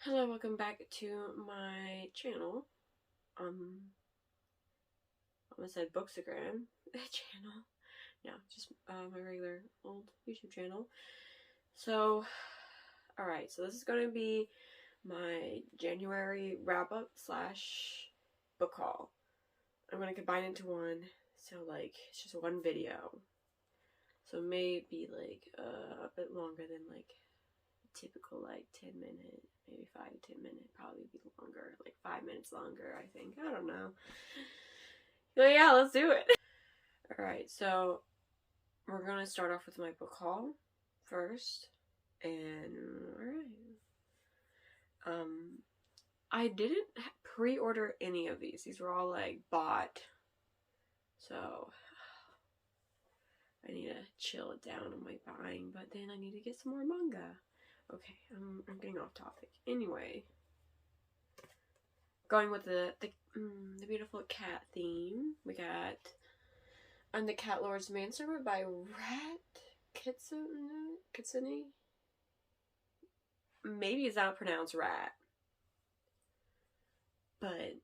Hello, welcome back to my channel. I almost said Bookstagram channel. No, just my regular old YouTube channel. So, alright, so this is going to be my January wrap-up slash book haul. I'm going to combine it into one, so like, it's just one video. So maybe like a bit longer than like typical like 10 minute, maybe 5 to 10 minute, probably be longer, like 5 minutes longer, I think. I don't know. But yeah, let's do it. Alright, so we're gonna start off with my book haul first. And alright. I didn't pre-order any of these. These were all like bought. So I need to chill it down on my buying, but then I need to get some more manga. Okay, I'm getting off topic. Anyway, going with the beautiful cat theme, we got I'm the Cat Lord's Manservant by Rat Kitsune. Maybe it's not pronounced rat, but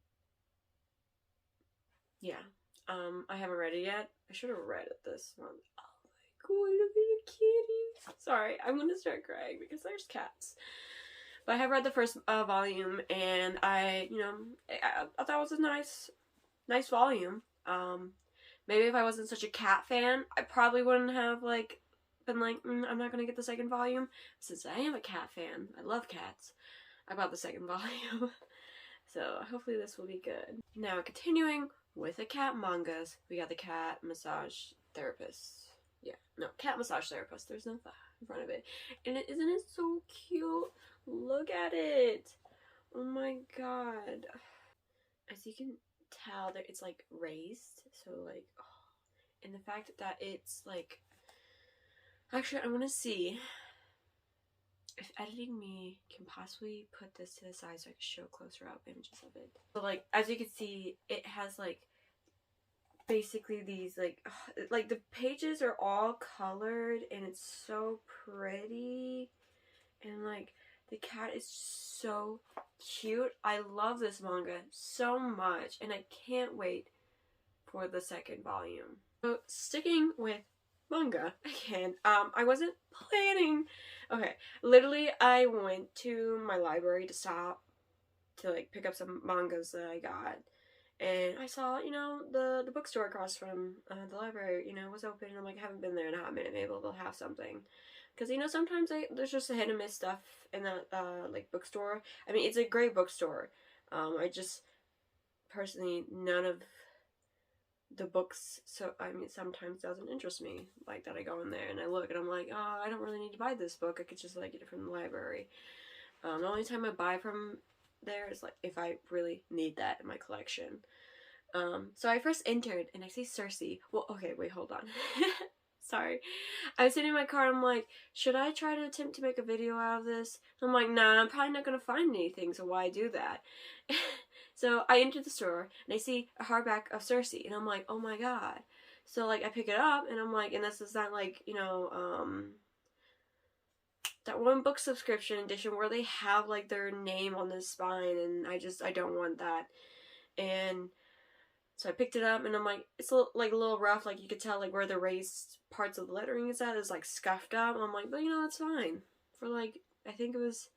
yeah. I haven't read it yet. I should have read it this month. Oh my god, look at your kitty. Sorry, I'm gonna start crying because there's cats. But I have read the first volume, and I thought it was a nice volume. Maybe if I wasn't such a cat fan, I probably wouldn't have like been like, I'm not gonna get the second volume. Since I am a cat fan, I love cats. I bought the second volume. So hopefully this will be good. Now continuing with the cat mangas, we got the cat massage therapist. Yeah, no, cat massage therapist. There's no in front of it. And isn't it so cute? Look at it. Oh my god. As you can tell, that it's like raised. So like, oh. And the fact that it's like, actually I want to see if editing me can possibly put this to the side so I can show closer up images of it. So like, as you can see, it has like basically these like the pages are all colored and it's so pretty, and like the cat is so cute. I love this manga so much, and I can't wait for the second volume. So sticking with manga again, I wasn't planning. Okay, literally I went to my library to stop to like pick up some mangas that I got, and I saw, the bookstore across from the library, was open, and I'm like, I haven't been there in a hot minute, maybe they'll have something. Because, sometimes there's just a hit and miss stuff in that, like, bookstore. I mean, it's a great bookstore. I just, personally, none of the books, sometimes doesn't interest me. Like, that I go in there and I look and I'm like, oh, I don't really need to buy this book. I could just, like, get it from the library. The only time I buy from there is, like, if I really need that in my collection. So I first entered and I see Cersei. Well, okay, wait, hold on. Sorry. I was sitting in my car and I'm like, should I try to attempt to make a video out of this? And I'm like, nah, I'm probably not going to find anything, so why do that? So I enter the store and I see a hardback of Cersei and I'm like, oh my god. So like I pick it up and I'm like, and this is not like, that one book subscription edition where they have like their name on the spine, and I don't want that. And so I picked it up and I'm like, it's a little rough, like you could tell like where the raised parts of the lettering is at is like scuffed up. And I'm like, but that's fine. For like, I think it was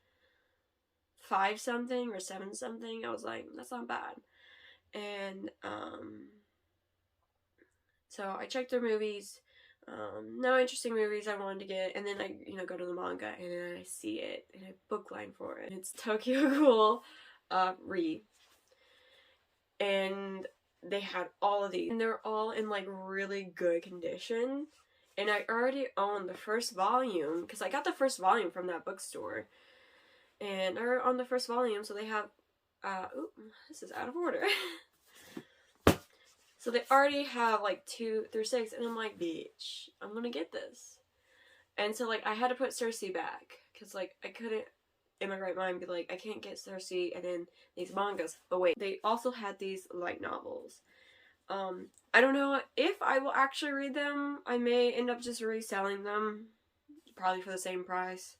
5 something or 7 something. I was like, that's not bad. And so I checked their movies. No interesting movies I wanted to get, and then I go to the manga and then I see it and I book line for it. And it's Tokyo Ghoul Re. And they had all of these, and they're all in like really good condition, and I already own the first volume because I got the first volume from that bookstore, and they're on the first volume, so they have ooh, this is out of order. So they already have like 2 through 6, and I'm like, bitch, I'm gonna get this. And so like I had to put Cersei back because like I couldn't in my right mind be like, I can't get Cersei and then these mangas. But wait, they also had these light novels. I don't know if I will actually read them. I may end up just reselling them, probably for the same price.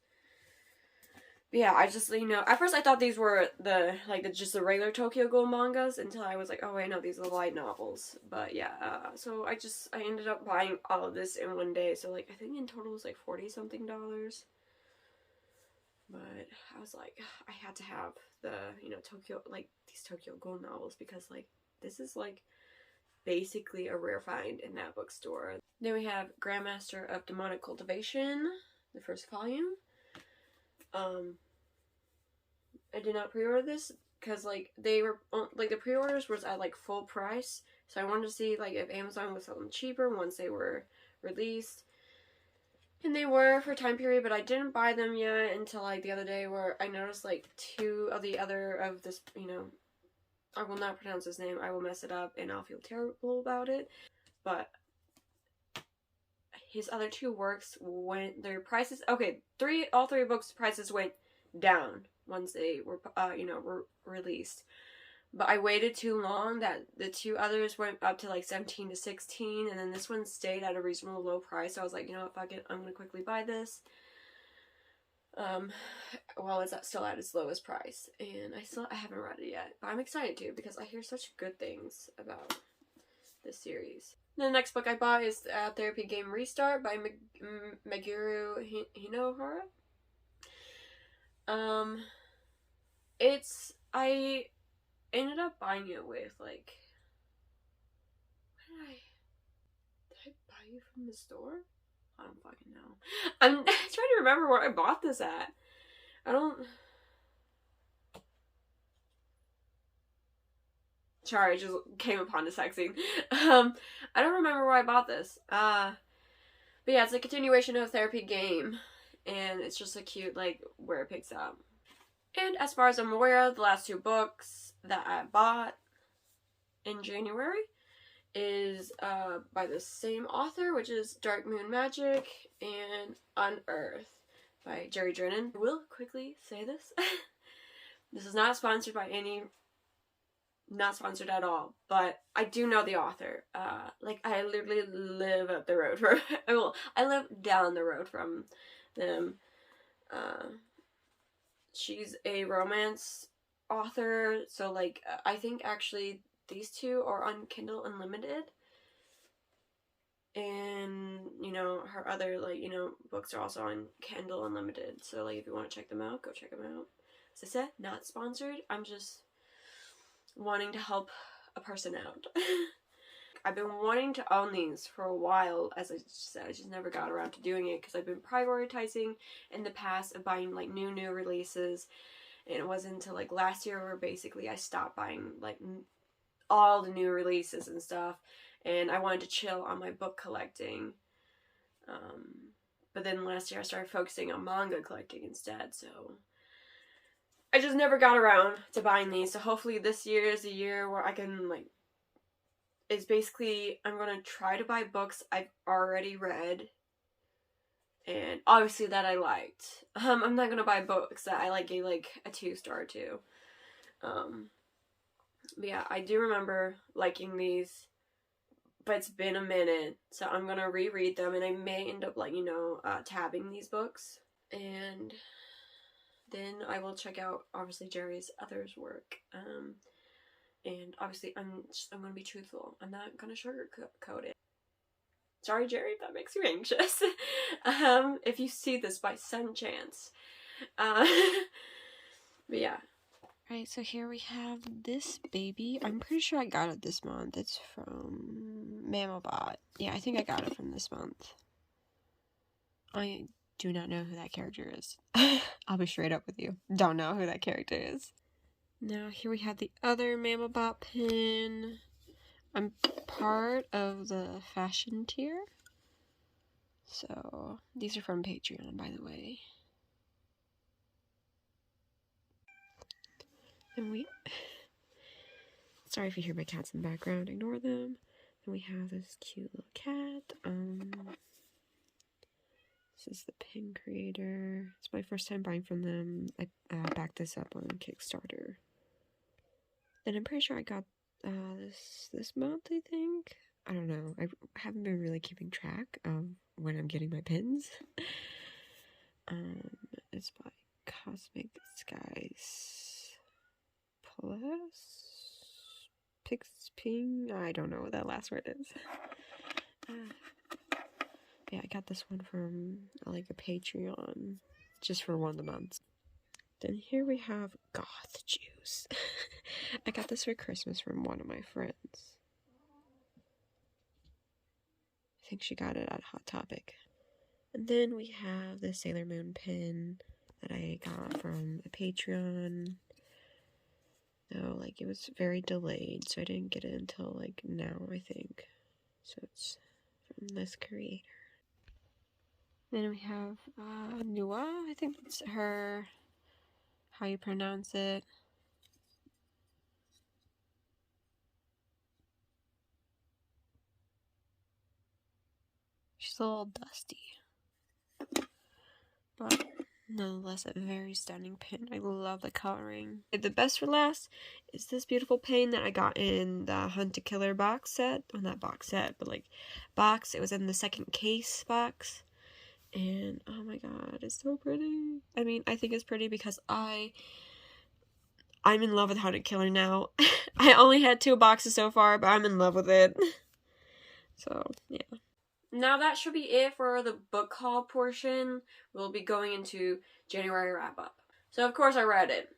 yeah, I just, at first I thought these were just the regular Tokyo Ghoul mangas until I was like, oh wait, no, these are the light novels. But yeah, so I ended up buying all of this in one day. So like, I think in total it was like $40 something. But I was like, I had to have the, these Tokyo Ghoul novels because like, this is like basically a rare find in that bookstore. Then we have Grandmaster of Demonic Cultivation, the first volume. I did not pre-order this because like they were like the pre-orders was at like full price, so I wanted to see like if Amazon would sell them cheaper once they were released, and they were for a time period. But I didn't buy them yet until like the other day where I noticed like two of the other of this, I will not pronounce his name. I will mess it up and I'll feel terrible about it. But his other two works went their prices. Okay, all three books prices went down once they were were released. But I waited too long that the two others went up to like 17 to 16, and then this one stayed at a reasonable low price. So I was like, you know what, fuck it, I'm gonna quickly buy this. While it's still at its lowest price, and I haven't read it yet, but I'm excited to because I hear such good things about this series. The next book I bought is Therapy Game Restart by Meguro Hinohara. I ended up buying it with like, did I buy it from the store? I don't fucking know. I'm trying to remember where I bought this at. Sorry, I just came upon the sex scene. I don't remember where I bought this. But yeah, it's a continuation of Therapy Game, and it's just a cute, like, where it picks up. And as far as I'm aware, the last two books that I bought in January is by the same author, which is Dark Moon Magic and Unearth by Jerry Drennan. I will quickly say this. This is not sponsored by not sponsored at all, but I do know the author. Like, I literally live up the road from, I live down the road from them. She's a romance author, so like, I think actually these two are on Kindle Unlimited. And, her other, like, books are also on Kindle Unlimited. So, like, if you want to check them out, go check them out. As I said, not sponsored. I'm just wanting to help a person out. I've been wanting to own these for a while, as I just said. I just never got around to doing it because I've been prioritizing in the past of buying, like, new releases. And it wasn't until, like, last year where basically I stopped buying, like, all the new releases and stuff. And I wanted to chill on my book collecting. But then last year I started focusing on manga collecting instead, so I just never got around to buying these. So hopefully this year is the year where I can, like, it's basically, I'm going to try to buy books I've already read, and obviously that I liked. I'm not going to buy books that I, like, gave, like, a 2-star to. But yeah, I do remember liking these, but it's been a minute, so I'm gonna reread them, and I may end up, like, tabbing these books, and then I will check out, obviously, Jerry's others work, and obviously, I'm gonna be truthful. I'm not gonna sugarcoat it. Sorry, Jerry, if that makes you anxious. If you see this by some chance. But yeah. Right, so here we have this baby. I'm pretty sure I got it this month. It's from Mamabot. Yeah, I think I got it from this month. I do not know who that character is. I'll be straight up with you. Don't know who that character is. Now, here we have the other Mamabot pin. I'm part of the fashion tier. So, these are from Patreon, by the way. And sorry if you hear my cats in the background, ignore them. Then we have this cute little cat. This is the pin creator. It's my first time buying from them. I backed this up on Kickstarter. And I'm pretty sure I got this month, I think. I don't know. I haven't been really keeping track of when I'm getting my pins. It's by Cosmic Skies Plus Ping. I don't know what that last word is. Yeah, I got this one from like a Patreon just for one of the months. Then here we have Goth Juice. I got this for Christmas from one of my friends. I think she got it at Hot Topic. And then we have the Sailor Moon pin that I got from a Patreon. No, like it was very delayed, so I didn't get it until like now, I think. So it's from this creator. Then we have Nua, I think that's her, how you pronounce it. She's a little dusty, but nonetheless a very stunning pin. I love the coloring. The best for last is this beautiful pin that I got in the Hunt to Killer box set. Well, not box set, but like box. It was in the second case box. And oh my god, it's so pretty. I mean, I think it's pretty because I'm in love with Hunt to Killer now. I only had 2 boxes so far, but I'm in love with it. So, yeah. Now that should be it for the book haul portion. We'll be going into January wrap-up. So, of course, I read it.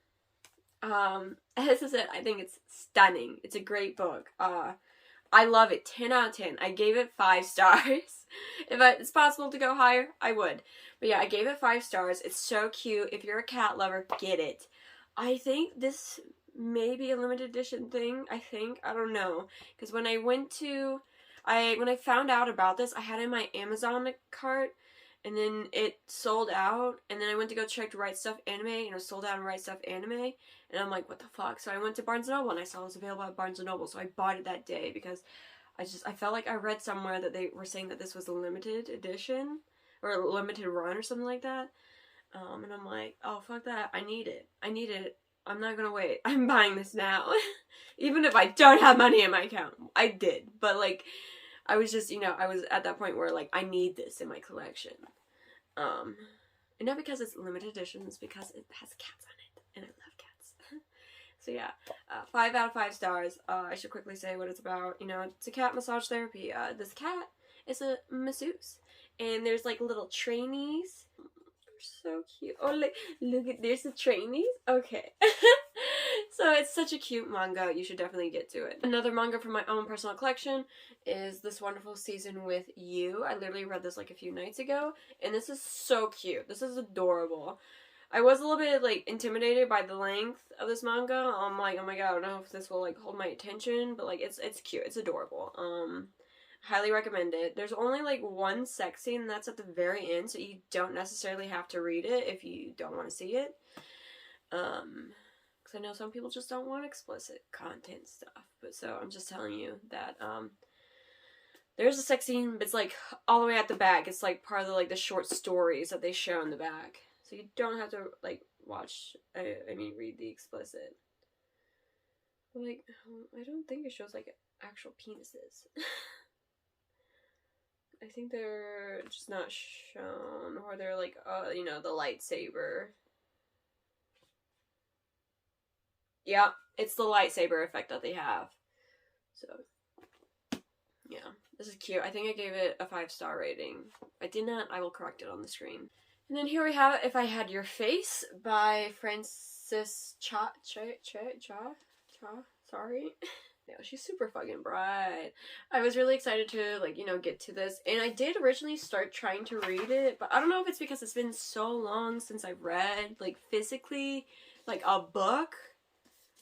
This is it. I think it's stunning. It's a great book. I love it. 10 out of 10. I gave it 5 stars. If it's possible to go higher, I would. But yeah, I gave it 5 stars. It's so cute. If you're a cat lover, get it. I think this may be a limited edition thing. I don't know. Because when I when I found out about this, I had it in my Amazon cart, and then it sold out, and then I went to go check Right Stuff Anime, and it was sold out in Right Stuff Anime, and I'm like, what the fuck? So I went to Barnes & Noble, and I saw it was available at Barnes & Noble, so I bought it that day, because I felt like I read somewhere that they were saying that this was a limited edition, or a limited run, or something like that, and I'm like, oh, fuck that, I need it, I'm not gonna wait, I'm buying this now, even if I don't have money in my account. I did, but like, I was just, I was at that point where, like, I need this in my collection. And not because it's limited edition, it's because it has cats on it, and I love cats. So yeah, 5 out of 5 stars. I should quickly say what it's about. It's a cat massage therapy. This cat is a masseuse, and there's, like, little trainees. They're so cute. Oh, look at, there's the trainees? Okay. So it's such a cute manga. You should definitely get to it. Another manga from my own personal collection is This Wonderful Season with You. I literally read this like a few nights ago, and this is so cute. This is adorable. I was a little bit like intimidated by the length of this manga. I'm like, oh my god, I don't know if this will like hold my attention, but like it's cute. It's adorable. Highly recommend it. There's only like one sex scene, and that's at the very end, so you don't necessarily have to read it if you don't want to see it. I know some people just don't want explicit content stuff, but so I'm just telling you that there's a sex scene, but it's like all the way at the back. It's like part of the, like the short stories that they show in the back, so you don't have to like read the explicit. But like, I don't think it shows like actual penises. I think they're just not shown, or they're like the lightsaber. Yeah, it's the lightsaber effect that they have. So, yeah, this is cute. I think I gave it a 5-star rating. If I did not, I will correct it on the screen. And then here we have If I Had Your Face by Frances Cha. Sorry. Yeah, she's super fucking bright. I was really excited to, get to this. And I did originally start trying to read it, but I don't know if it's because it's been so long since I've read, like, physically, like, a book.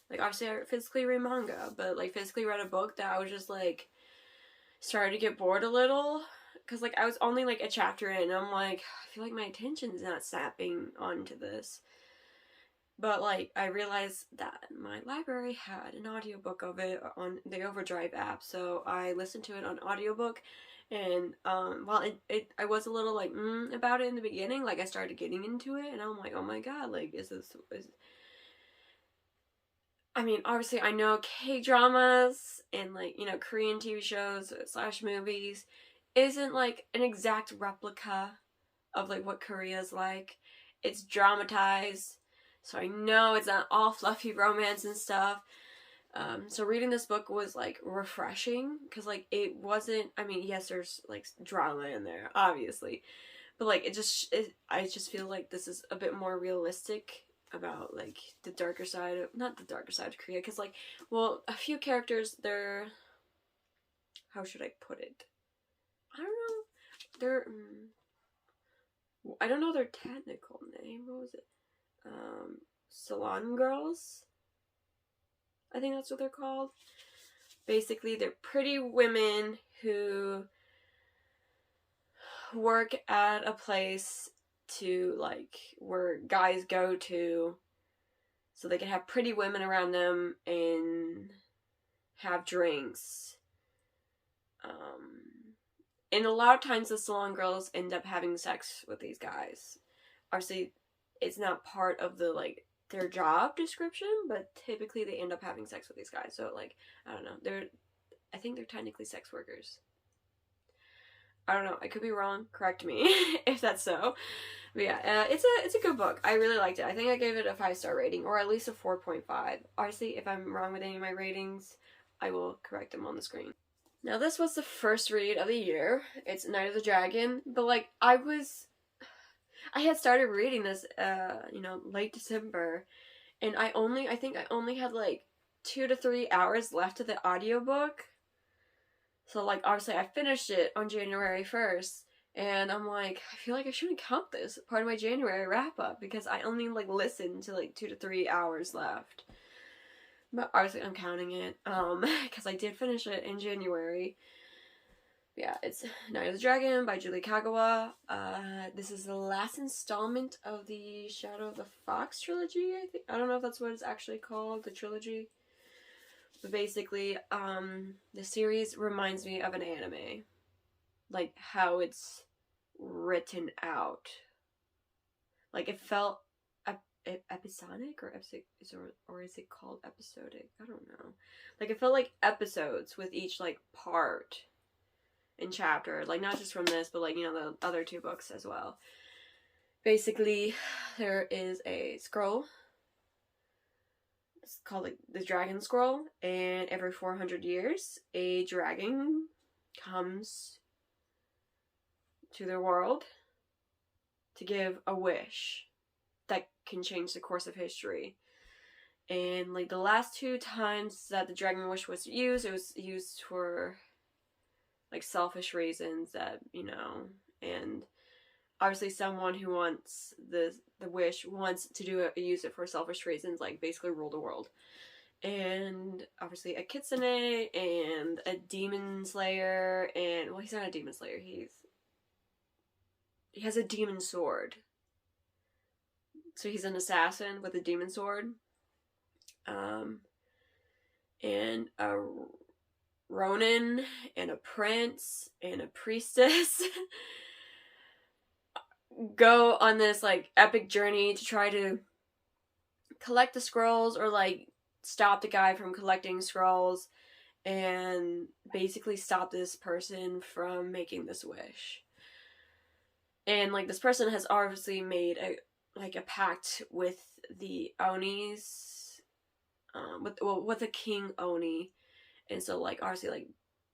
Like, obviously I physically read manga, but, like, physically read a book that I was just, like, started to get bored a little. Because, like, I was only, like, a chapter in, and I'm like, I feel like my attention's not snapping onto this. But, like, I realized that my library had an audiobook of it on the Overdrive app, so I listened to it on audiobook. And, while I was a little, like, about it in the beginning, like, I started getting into it, and I'm like, oh my god, like, I mean, obviously, I know K-dramas and, like, Korean TV shows / movies isn't, like, an exact replica of, like, what Korea's like. it's dramatized, so I know it's not all fluffy romance and stuff. So reading this book was like refreshing, because like it wasn't, I mean, yes, there's like drama in there, obviously, but like I just feel like this is a bit more realistic about like the darker side of, not the darker side of Korea, because like, well, a few characters, they're, how should I put it, I don't know, they're I don't know their technical name, what was it, salon girls, I think that's what they're called. Basically, they're pretty women who work at a place to, like, where guys go to so they can have pretty women around them and have drinks. And a lot of times the salon girls end up having sex with these guys. Obviously, it's not part of the, like, their job description, but typically they end up having sex with these guys. So, like, I don't know. I think they're technically sex workers. I don't know. I could be wrong. Correct me if that's so. But yeah, it's a good book. I really liked it. I think I gave it a 5-star rating, or at least a 4.5. Obviously, if I'm wrong with any of my ratings, I will correct them on the screen. Now, this was the first read of the year. It's Night of the Dragon, but like I had started reading this, late December, and I think I only had like 2 to 3 hours left of the audiobook. So like obviously I finished it on January 1st, and I'm like, I feel like I shouldn't count this part of my January wrap up because I only like listened to like 2 to 3 hours left. But obviously I'm counting it, because I did finish it in January. Yeah, it's Night of the Dragon by Julie Kagawa. This is the last installment of the Shadow of the Fox trilogy, I think. I don't know if that's what it's actually called, the trilogy. But basically, the series reminds me of an anime. Like, how it's written out. Like, it felt episodic, or is it called episodic? I don't know. Like, it felt like episodes with each, like, part and chapter. Like, not just from this, but, like, you know, the other 2 books as well. Basically, there is a scroll. It's called, like, the Dragon Scroll, and every 400 years, a dragon comes to their world to give a wish that can change the course of history. And like the last 2 times that the dragon wish was used, it was used for like selfish reasons, that, you know, and obviously someone who wants the wish wants to use it for selfish reasons, like basically rule the world. And obviously a kitsune and a demon slayer, and well, he's not a demon slayer, he has a demon sword. So he's an assassin with a demon sword. And a ronin and a prince and a priestess go on this like epic journey to try to collect the scrolls, or like stop the guy from collecting scrolls, and basically stop this person from making this wish. And like this person has obviously made a pact with the Onis, with the King Oni, and so like obviously like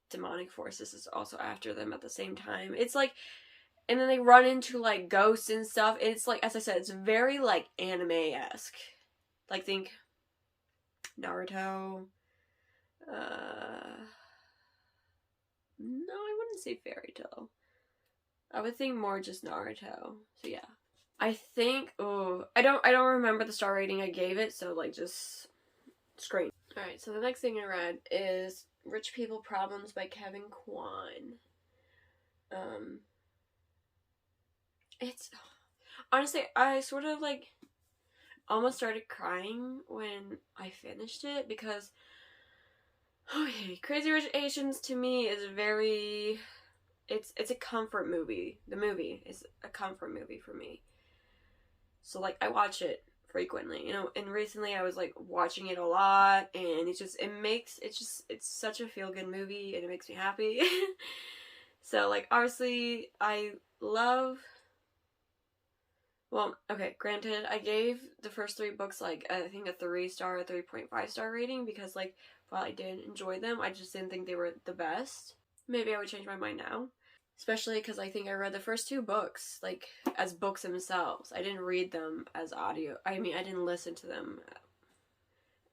demonic forces is also after them at the same time. It's like, and then they run into like ghosts and stuff. It's like, as I said, it's very like anime-esque. Like think Naruto. No, I wouldn't say fairy tale. I would think more just Naruto. So yeah. I think, I don't remember the star rating I gave it, so like just screen. Alright, so the next thing I read is Rich People Problems by Kevin Kwan. It's, honestly, I sort of like almost started crying when I finished it, because okay, Crazy Rich Asians to me is very, it's a comfort movie. The movie is a comfort movie for me. So like I watch it frequently, you know, and recently I was like watching it a lot, and it's such a feel-good movie, and it makes me happy. So like obviously I love Well, okay, granted, I gave the first 3 books, like, I think a 3-star, 3.5-star rating, because, like, while I did enjoy them, I just didn't think they were the best. Maybe I would change my mind now. Especially because I think I read the first 2 books, like, as books themselves. I didn't read them as audio. I mean, I didn't listen to them.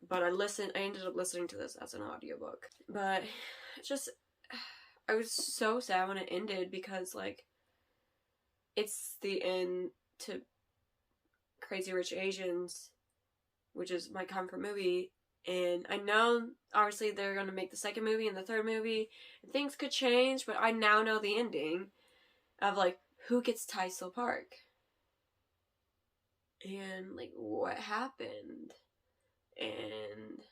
But I ended up listening to this as an audiobook. But, just, I was so sad when it ended because, like, it's the end to Crazy Rich Asians, which is my comfort movie, and I know obviously they're gonna make the second movie and the third movie, and things could change, but I now know the ending of, like, who gets Tysel Park and, like, what happened, and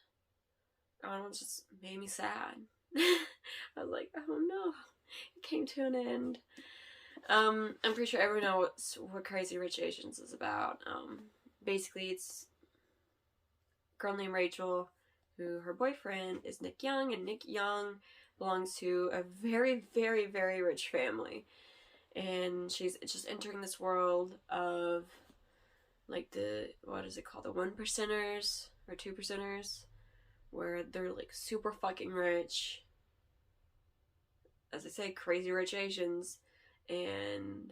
I don't know, it just made me sad. I was like, oh no, it came to an end. I'm pretty sure everyone knows what Crazy Rich Asians is about. Basically, it's a girl named Rachel, who her boyfriend is Nick Young, and Nick Young belongs to a very, very, very rich family. And she's just entering this world of, like, what is it called? The 1%ers or 2%ers, where they're, like, super fucking rich. As I say, Crazy Rich Asians. And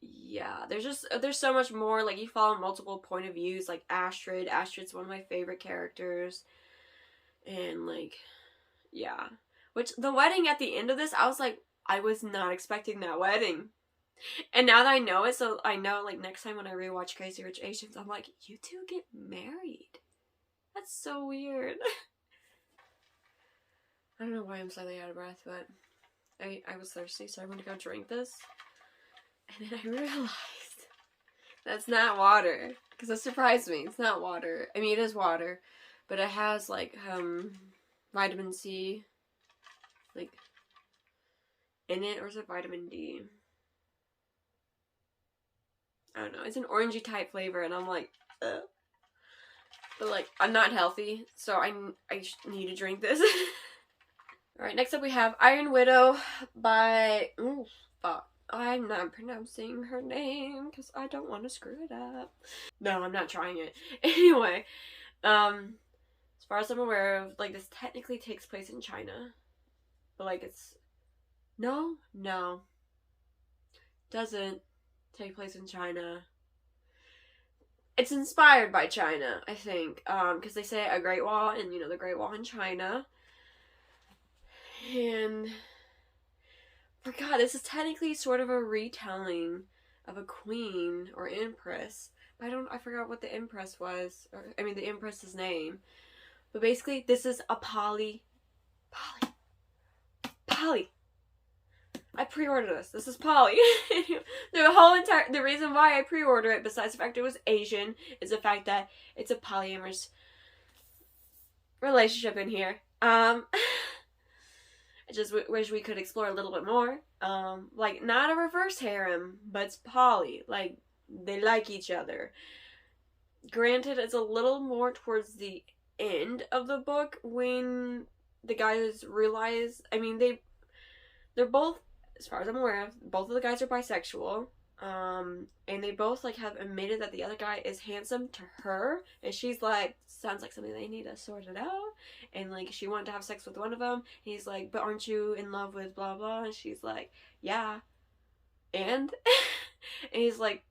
yeah, there's so much more. Like, you follow multiple point of views, like Astrid's one of my favorite characters, and, like, yeah, which the wedding at the end of this, I was like, I was not expecting that wedding, and now that I know it, so I know, like, next time when I rewatch Crazy Rich Asians, I'm like, you two get married. That's so weird. I don't know why I'm slightly out of breath, but I was thirsty, so I went to go drink this. And then I realized that's not water. Because it surprised me. It's not water. I mean, it is water. But it has, like, vitamin C, like, in it. Or is it vitamin D? I don't know. It's an orangey type flavor. And I'm like, ugh. But, like, I'm not healthy. So I need to drink this. Alright, next up we have Iron Widow by... Ooh, fuck. I'm not pronouncing her name because I don't want to screw it up. No, I'm not trying it. Anyway, as far as I'm aware of, like, this technically takes place in China. But, like, it's... No. Doesn't take place in China. It's inspired by China, I think. Because they say a Great Wall, and, you know, the Great Wall in China. And... God, this is technically sort of a retelling of a queen or empress. But I forgot what the empress was. The empress's name. But basically, this is a Polly. I pre-ordered this. This is Polly. The reason why I pre-ordered it, besides the fact it was Asian, is the fact that it's a polyamorous relationship in here. I just wish we could explore a little bit more. Like, not a reverse harem, but it's poly. Like, they like each other. Granted, it's a little more towards the end of the book when the guys realize... I mean, they're both, as far as I'm aware of, both of the guys are bisexual. And they both, like, have admitted that the other guy is handsome to her, and she's like, sounds like something they need to sort it out, and, like, she wanted to have sex with one of them, and he's like, but aren't you in love with blah blah, and she's like, yeah, and he's like,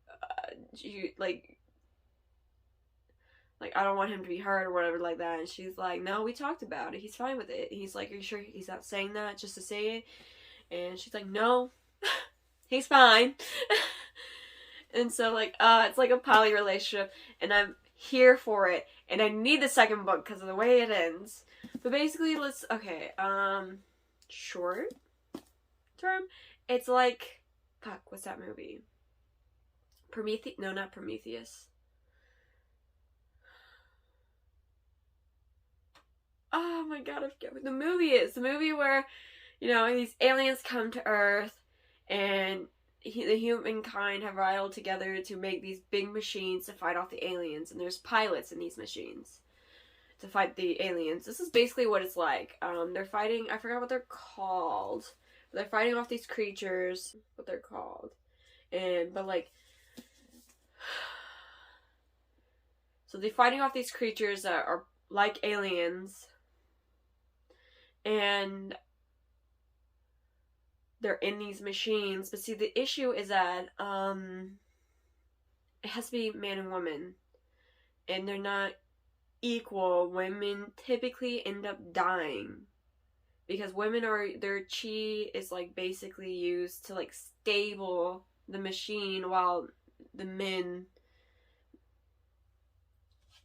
you, like, I don't want him to be hurt or whatever like that, and she's like, no, we talked about it, he's fine with it, and he's like, are you sure he's not saying that just to say it? And she's like, no, he's fine. And so, like, it's like a poly relationship, and I'm here for it, and I need the second book because of the way it ends. But basically, short term, it's like, fuck, what's that movie? No, not Prometheus. Oh my god, I forget what the movie is. The movie where, you know, these aliens come to Earth, and the humankind have rallied together to make these big machines to fight off the aliens, and there's pilots in these machines to fight the aliens. This is basically what it's like. They're fighting, I forgot what they're called, but they're fighting off these creatures, what they're called. But, like, So they're fighting off these creatures that are like aliens, and they're in these machines. But see, the issue is that it has to be man and woman, and they're not equal. Women typically end up dying because women their chi is like basically used to like stable the machine, while the men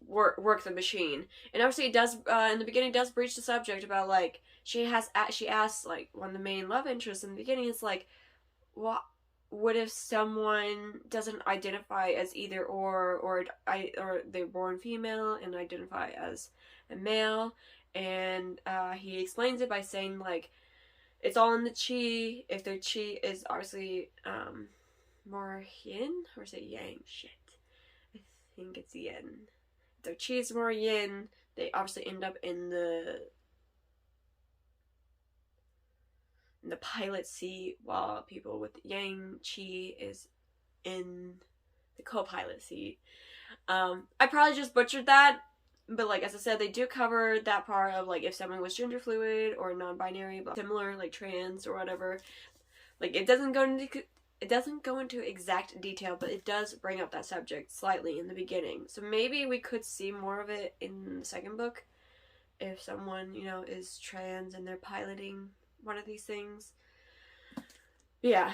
work the machine. And obviously it does in the beginning, it does breach the subject about like she asks like one of the main love interests in the beginning, it's like, what if someone doesn't identify as either or they're born female and identify as a male? And he explains it by saying like it's all in the chi. If their chi is obviously more yin, or is it yang? Shit, I think it's yin. If their chi is more yin, they obviously end up in the pilot seat, while people with yang chi is in the co-pilot seat. I probably just butchered that, but like as I said, they do cover that part of like if someone was gender fluid or non-binary, but similar like trans or whatever. Like it doesn't go into exact detail, but it does bring up that subject slightly in the beginning. So maybe we could see more of it in the second book if someone, you know, is trans and they're piloting one of these things. Yeah,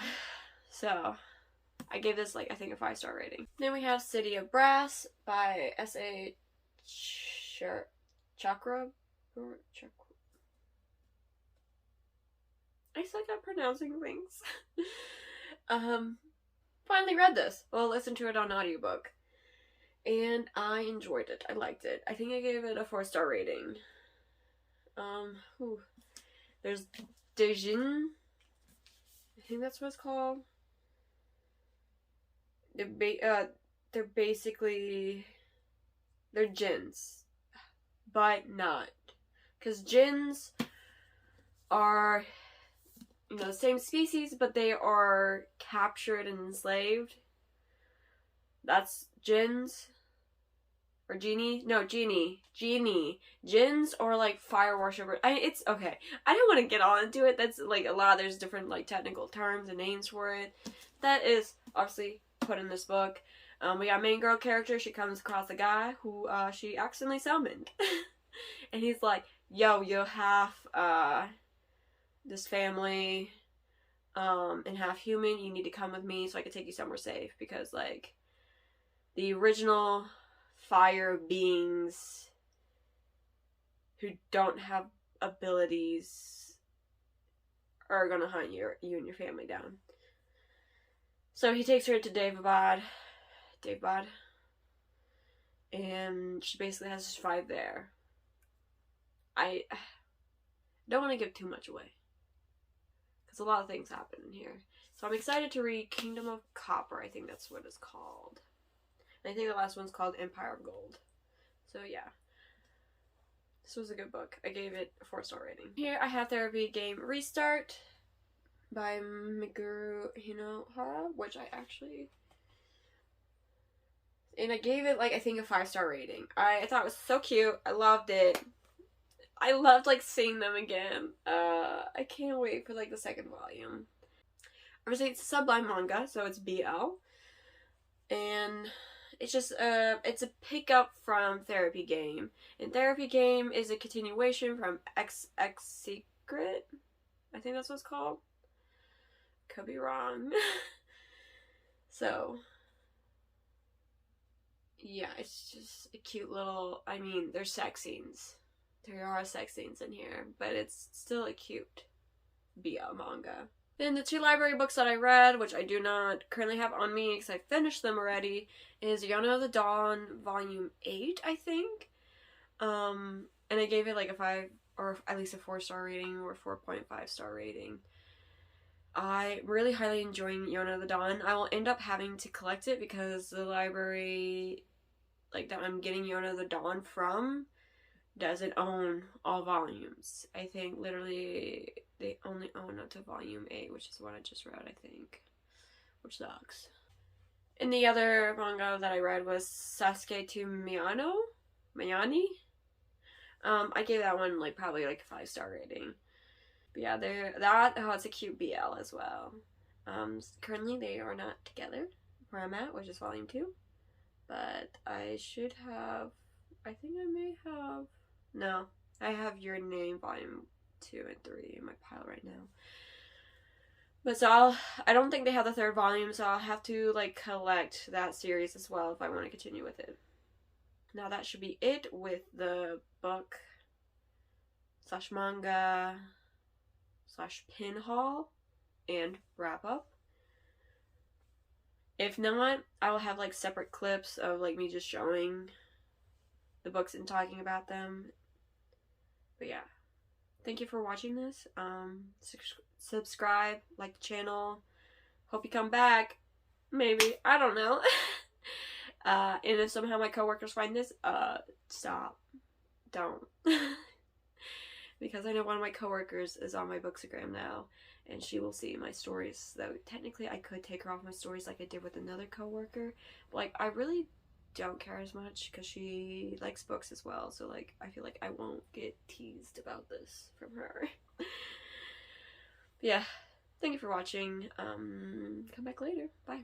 so I gave this like I think a 5-star rating. Then we have City of Brass by S.A. Chakra. I suck at pronouncing things. Finally read this. Well, listened to it on audiobook, and I enjoyed it. I liked it. I think I gave it a 4-star rating. There's Dejin. I think that's what it's called. They're basically they're djinns, but not, because djinns are, you know, the same species, but they are captured and enslaved. That's djinns. Or genie? No, genie. Djinns or like fire worshippers. It's okay. I don't want to get all into it. That's like a lot. There's different like technical terms and names for it. That is obviously put in this book. We got main girl character. She comes across a guy who she accidentally summoned, and he's like, "Yo, you're half this family, and half human. You need to come with me so I can take you somewhere safe, because like the original fire beings who don't have abilities are gonna hunt you and your family down." So he takes her to Davabad, and she basically has to survive there. I don't want to give too much away, because a lot of things happen in here. So I'm excited to read Kingdom of Copper. I think that's what it's called. And I think the last one's called Empire of Gold. So yeah. This was a good book. I gave it a 4-star rating. Here I have Therapy Game Restart by Meguro Hinohara, which I actually... And I gave it, like, I think a 5-star rating. I thought it was so cute. I loved it. I loved, like, seeing them again. I can't wait for, like, the second volume. Obviously, it's a Sublime manga, so it's BL. And it's just, it's a pickup from Therapy Game. And Therapy Game is a continuation from X Secret. I think that's what it's called. Could be wrong. So... yeah, it's just a cute little... I mean, there's sex scenes. There are sex scenes in here, but it's still a cute BL manga. Then the 2 library books that I read, which I do not currently have on me because I finished them already, is Yona of the Dawn Volume 8, I think. And I gave it like a 5, or at least a 4-star rating, or 4.5 star rating. I'm really highly enjoying Yona of the Dawn. I will end up having to collect it because the library... like that I'm getting Yona of the Dawn from doesn't own all volumes. I think literally they only own up to volume 8, which is what I just read, I think. Which sucks. And the other manga that I read was Sasuke to Mayani. I gave that one like probably like a 5-star rating. But yeah, it's a cute BL as well. Currently they are not together where I'm at, which is volume 2. But I should have, I think I may have, no, I have Your Name volume 2 and 3 in my pile right now. But so I don't think they have the 3rd volume, so I'll have to like collect that series as well if I want to continue with it. Now that should be it with the book / manga / pin haul and wrap up. If not, I will have like separate clips of like me just showing the books and talking about them. But yeah, thank you for watching this. Subscribe, like the channel. Hope you come back. Maybe, I don't know. And if somehow my coworkers find this, stop. Don't. Because I know one of my coworkers is on my Bookstagram now, and she will see my stories. Though technically I could take her off my stories like I did with another coworker. But like, I really don't care as much because she likes books as well. So like, I feel like I won't get teased about this from her. Yeah, thank you for watching. Come back later. Bye.